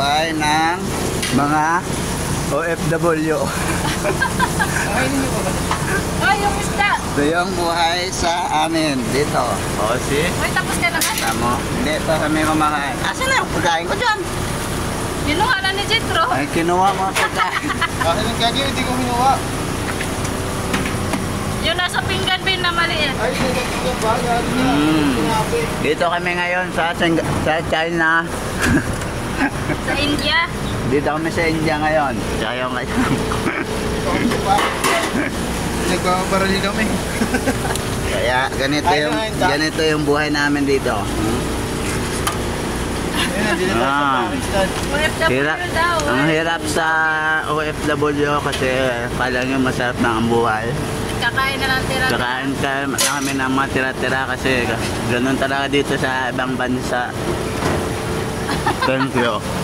buhay ng mga OFW. Ay, yung isda. Ito yung buhay sa amin dito. O, see? Uy, tapos ka naman. Tamo. Hindi, ito kami kumakain. Asa na yung pagkain ko dyan? Kinuha na ni Jetro. Ay, kinuha mo ang pagkain. Bakit ang kagyo, hindi ko minuha. Yung nasa pinggan bin na maliit. Ay, hindi ba? Dito kami ngayon sa China. Sa India. Dito kami sa India ngayon. Kaya ngayon. Nagpaparali kami. Kaya ganito yung buhay namin dito. Hirap, OFW daw. ang hirap sa OFW kasi kala nyo masarap na ang buhay. Kakain na lang tira. Kakain kami ng mga tira-tira kasi ganun talaga dito sa ibang bansa. Thank you.